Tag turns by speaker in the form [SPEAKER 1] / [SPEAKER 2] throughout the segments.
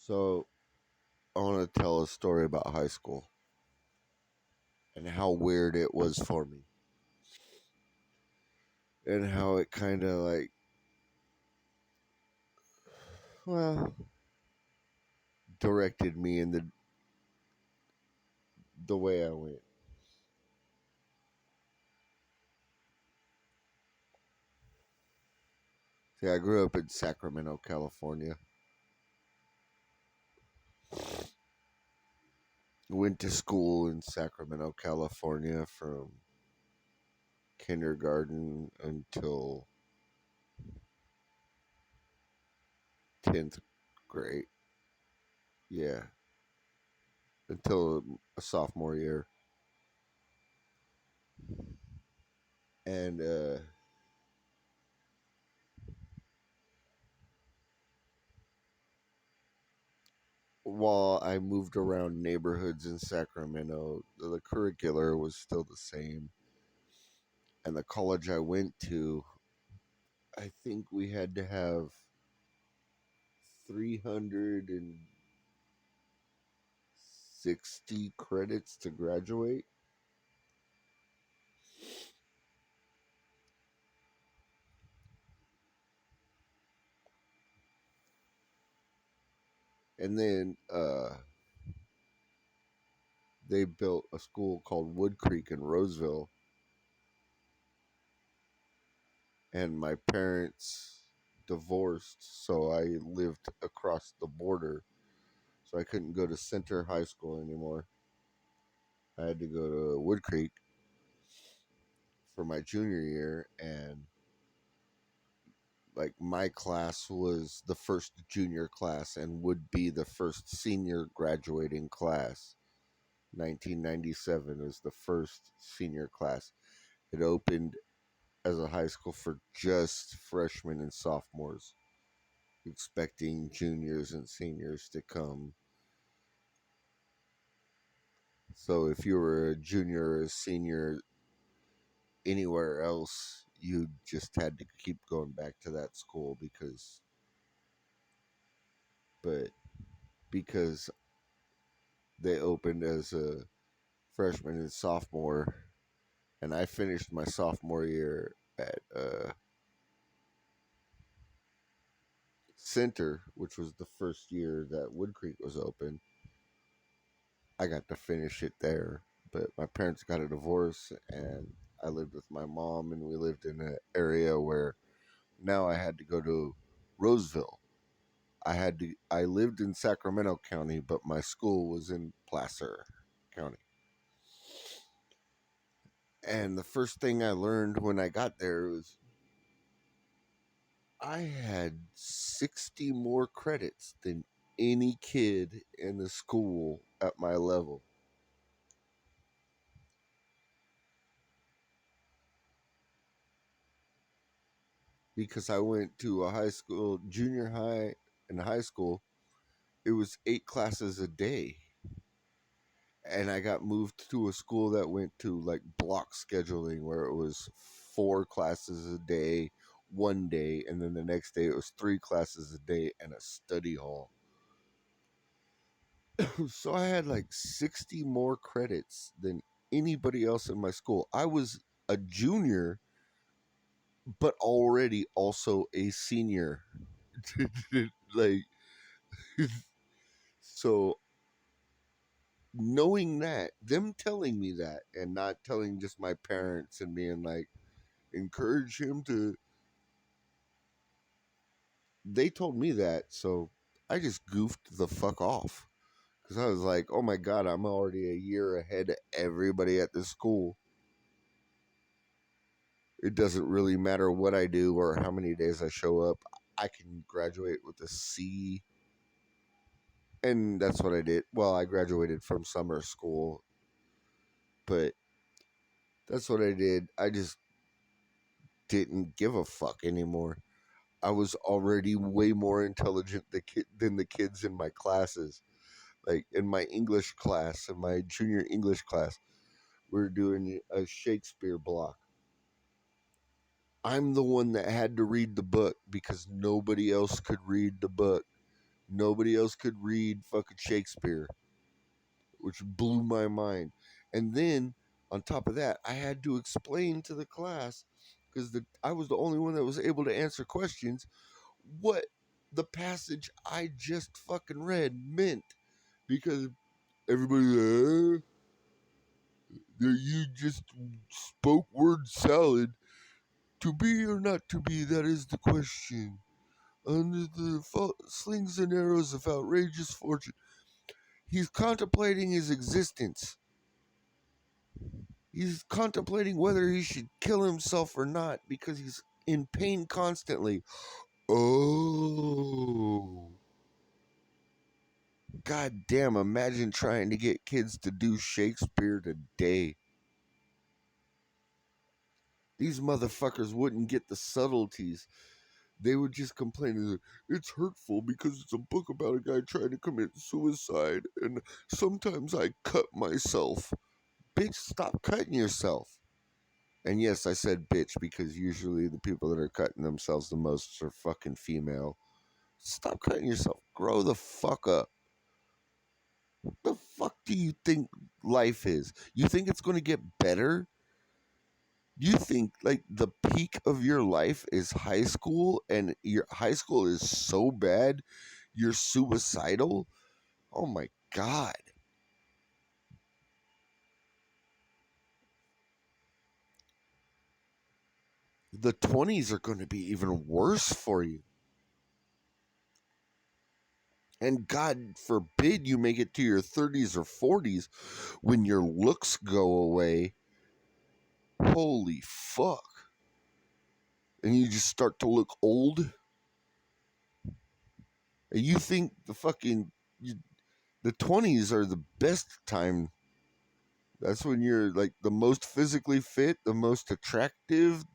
[SPEAKER 1] So, I want to tell a story about high school and how weird it was for me, and how it kind of well, directed me in the way I went. See, I grew up in Sacramento, California. Went to school in Sacramento, California from kindergarten until 10th grade. Yeah, until a sophomore year. And while I moved around neighborhoods in Sacramento, the curricular was still the same. And the college I went to, I think we had to have 360 credits to graduate. And then they built a school called Wood Creek in Roseville. And my parents divorced, so I lived across the border. So I couldn't go to Center High School anymore. I had to go to Wood Creek for my junior year, and like my class was the first junior class and would be the first senior graduating class. 1997 was the first senior class. It opened as a high school for just freshmen and sophomores, expecting juniors and seniors to come. So if you were a junior or a senior anywhere else, you just had to keep going back to that school but because they opened as a freshman and sophomore, and I finished my sophomore year at Center, which was the first year that Wood Creek was open. I got to finish it there, but my parents got a divorce, and I lived with my mom, and we lived in an area where now I had to go to Roseville. I lived in Sacramento County, but my school was in Placer County. And the first thing I learned when I got there was I had 60 more credits than any kid in the school at my level, because I went to a high school, junior high and high school. It was 8 classes a day. And I got moved to a school that went to like block scheduling where it was 4 classes a day, one day, and then the next day it was 3 classes a day and a study hall. So I had like 60 more credits than anybody else in my school. I was a junior, but already also a senior. Like, so knowing that, them telling me that, and not telling just my parents and being like, encourage him to, they told me that. So I just goofed the fuck off. Because I was like, oh my God, I'm already a year ahead of everybody at this school. It doesn't really matter what I do or how many days I show up. I can graduate with a C. And that's what I did. Well, I graduated from summer school, but that's what I did. I just didn't give a fuck anymore. I was already way more intelligent than the kids in my classes. Like in my English class, in my junior English class, we were doing a Shakespeare block. I'm the one that had to read the book because nobody else could read the book. Nobody else could read fucking Shakespeare, which blew my mind. And then on top of that, I had to explain to the class because I was the only one that was able to answer questions what the passage I just fucking read meant because everybody you just spoke word salad. To be or not to be, that is the question. Under the slings and arrows of outrageous fortune, he's contemplating his existence. He's contemplating whether he should kill himself or not because he's in pain constantly. Oh. God damn, imagine trying to get kids to do Shakespeare today. These motherfuckers wouldn't get the subtleties. They would just complain that it's hurtful because it's a book about a guy trying to commit suicide and sometimes I cut myself. Bitch, stop cutting yourself. And yes, I said bitch because usually the people that are cutting themselves the most are fucking female. Stop cutting yourself. Grow the fuck up. What the fuck do you think life is? You think it's going to get better? You think like the peak of your life is high school and your high school is so bad you're suicidal? Oh my god. The 20s are going to be even worse for you. And God forbid you make it to your 30s or 40s when your looks go away. Holy fuck. And you just start to look old. And you think the 20s are the best time. That's when you're like the most physically fit, the most attractive,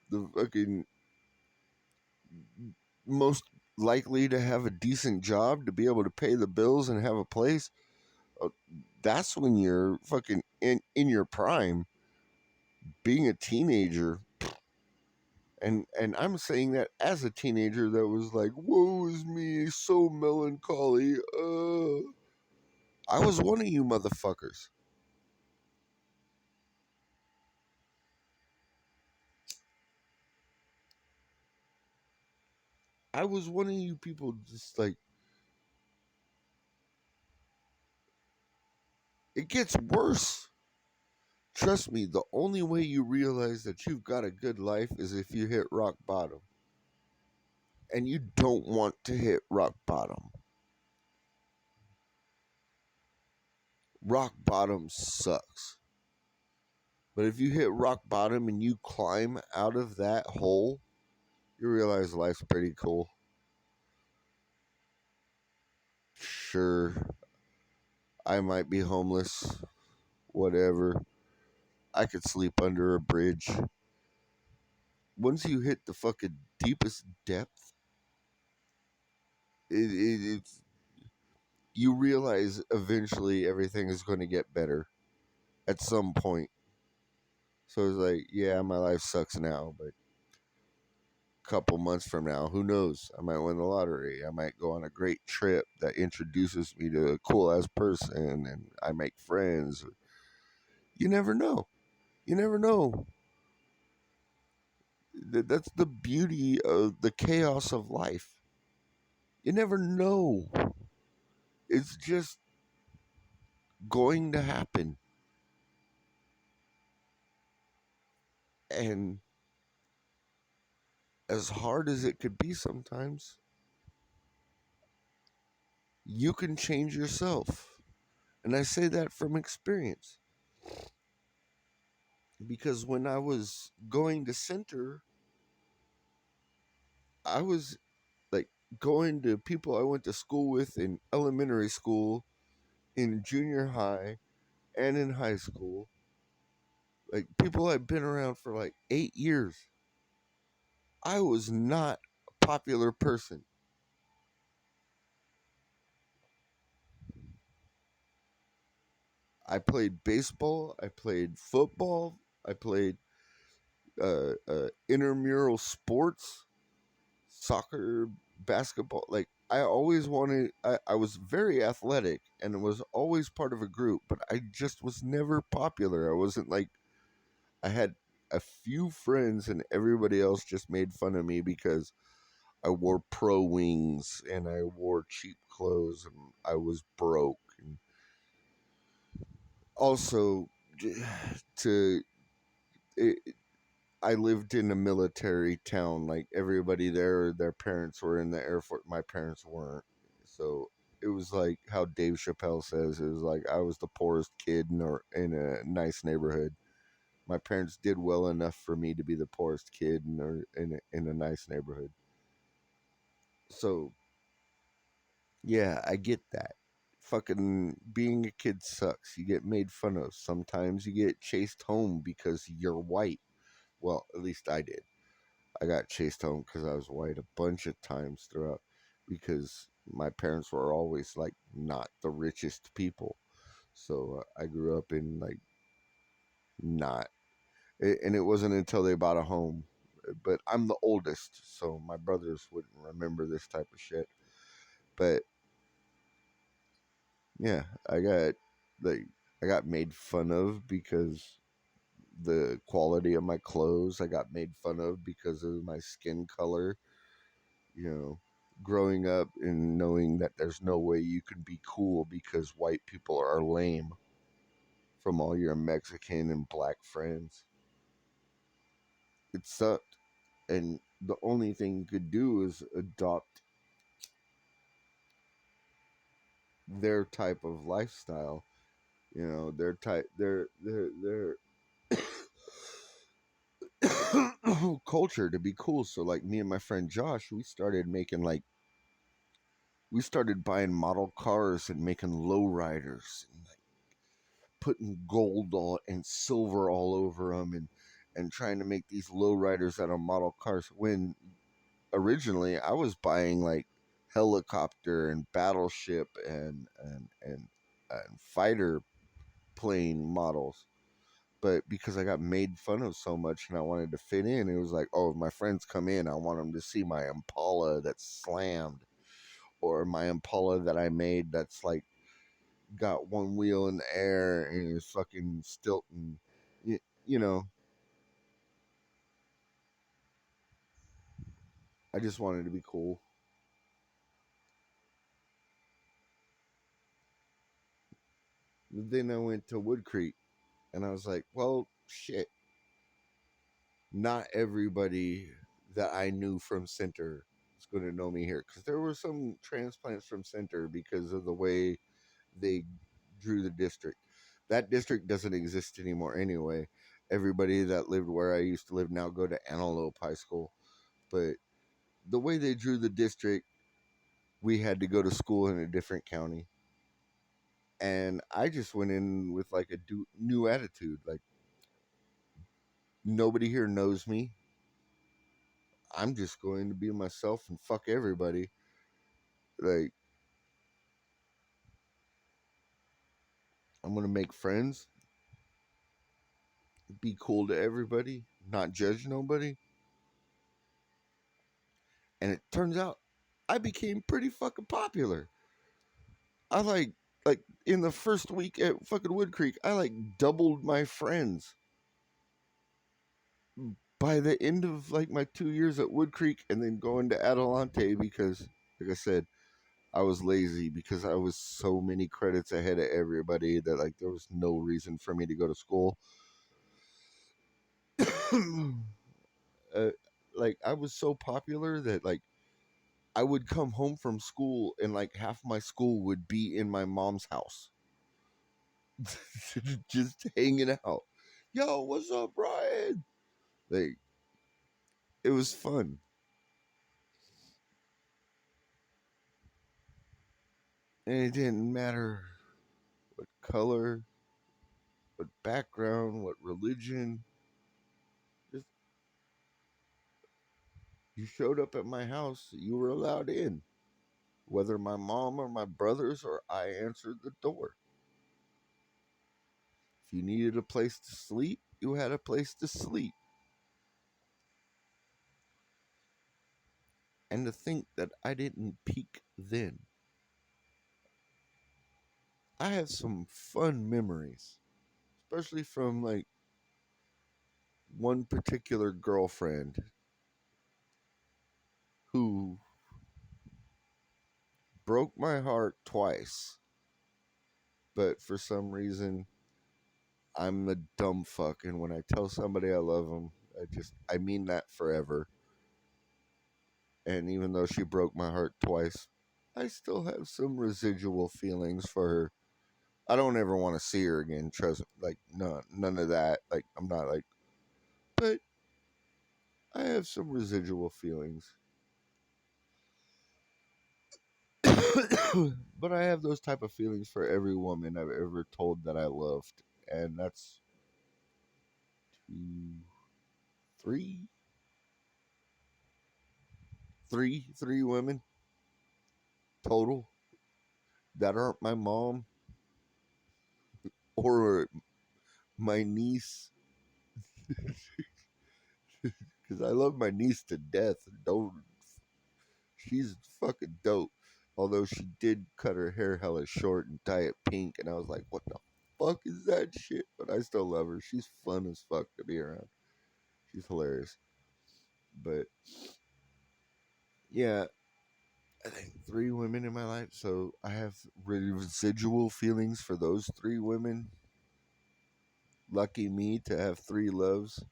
[SPEAKER 1] the fucking most likely to have a decent job, to be able to pay the bills and have a place. That's when you're fucking in your prime. Being a teenager, and I'm saying that as a teenager that was like, woe is me, so melancholy. I was one of you motherfuckers. I was one of you people just like, it gets worse. Trust me, the only way you realize that you've got a good life is if you hit rock bottom. And you don't want to hit rock bottom. Rock bottom sucks. But if you hit rock bottom and you climb out of that hole, you realize life's pretty cool. Sure, I might be homeless, whatever. I could sleep under a bridge. Once you hit the fucking deepest depth, it's you realize eventually everything is going to get better at some point. So it's like, yeah, my life sucks now, but a couple months from now, who knows? I might win the lottery. I might go on a great trip that introduces me to a cool ass person and I make friends. You never know. You never know. That's the beauty of the chaos of life. You never know. It's just going to happen. And as hard as it could be sometimes, you can change yourself. And I say that from experience. Because when I was going to center, I was like going to people I went to school with in elementary school, in junior high, and in high school. Like people I'd been around for like 8 years. I was not a popular person. I played baseball. I played football. I played intramural sports, soccer, basketball. Like I always wanted. I was very athletic and was always part of a group, but I just was never popular. I wasn't like I had a few friends, and everybody else just made fun of me because I wore pro wings and I wore cheap clothes and I was broke. And also, to it, I lived in a military town. Like everybody there, their parents were in the Air Force. My parents weren't. So it was like how Dave Chappelle says, it was like I was the poorest kid in a nice neighborhood. My parents did well enough for me to be the poorest kid in a nice neighborhood. So yeah, I get that. Fucking being a kid sucks. You get made fun of. Sometimes you get chased home because you're white. Well, at least I did. I got chased home because I was white a bunch of times throughout because my parents were always like not the richest people. So I grew up in like not, and it wasn't until they bought a home. But I'm the oldest, so my brothers wouldn't remember this type of shit. But yeah, like I got made fun of because the quality of my clothes. I got made fun of because of my skin color. You know, growing up and knowing that there's no way you can be cool because white people are lame from all your Mexican and black friends. It sucked. And the only thing you could do is adopt their type of lifestyle. You know, their culture to be cool. So like me and my friend Josh, we started buying model cars and making lowriders and like putting gold all and silver all over them and trying to make these lowriders out of model cars when originally I was buying like helicopter and battleship and fighter plane models. But because I got made fun of so much and I wanted to fit in, it was like, oh, if my friends come in, I want them to see my Impala that's slammed, or my Impala that I made that's like got one wheel in the air and is fucking stilting. You, you know, I just wanted to be cool. Then I went to Wood Creek and I was like, well, shit. Not everybody that I knew from Center is going to know me here because there were some transplants from Center because of the way they drew the district. That district doesn't exist anymore anyway. Everybody that lived where I used to live now go to Antelope High School. But the way they drew the district, we had to go to school in a different county. And I just went in with like a new attitude. Like, nobody here knows me. I'm just going to be myself and fuck everybody. Like, I'm going to make friends, be cool to everybody, not judge nobody. And it turns out I became pretty fucking popular. I like in the first week at fucking Wood Creek, I like doubled my friends. By the end of like my 2 years at Wood Creek and then going to Adelante because like I said, I was lazy because I was so many credits ahead of everybody that like there was no reason for me to go to school. uh, like I was so popular that like I would come home from school and like half my school would be in my mom's house. Just hanging out. Yo, what's up, Brian? Like it was fun. And it didn't matter what color, what background, what religion. Just you showed up at my house, you were allowed in. Whether my mom or my brothers or I answered the door. If you needed a place to sleep, you had a place to sleep. And to think that I didn't peak then. I have some fun memories, especially from like one particular girlfriend who broke my heart twice. But for some reason, I'm a dumb fuck. And when I tell somebody I love them, I mean that forever. And even though she broke my heart twice, I still have some residual feelings for her. I don't ever want to see her again. Trust me. Like, none of that. Like, I'm not like, but I have some residual feelings. But I have those type of feelings for every woman I've ever told that I loved. And that's two, three, three women total that aren't my mom or my niece. Because I love my niece to death. Don't She's fucking dope. Although she did cut her hair hella short and dye it pink, and I was like, what the fuck is that shit? But I still love her. She's fun as fuck to be around. She's hilarious. But yeah, I think three women in my life. So I have residual feelings for those three women. Lucky me to have three loves.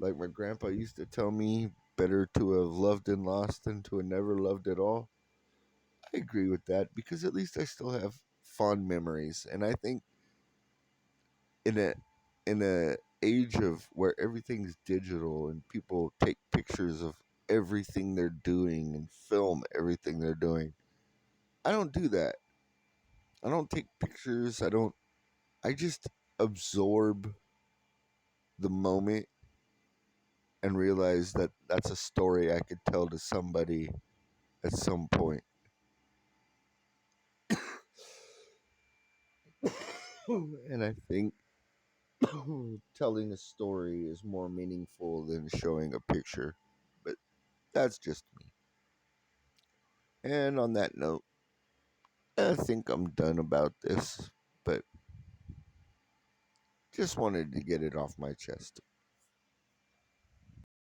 [SPEAKER 1] Like my grandpa used to tell me, better to have loved and lost than to have never loved at all. I agree with that because at least I still have fond memories, and I think in a age of where everything's digital and people take pictures of everything they're doing and film everything they're doing, I don't do that. I don't take pictures. I don't. I just absorb the moment and realize that that's a story I could tell to somebody at some point. And I think telling a story is more meaningful than showing a picture. But that's just me. And on that note, I think I'm done about this, but just wanted to get it off my chest.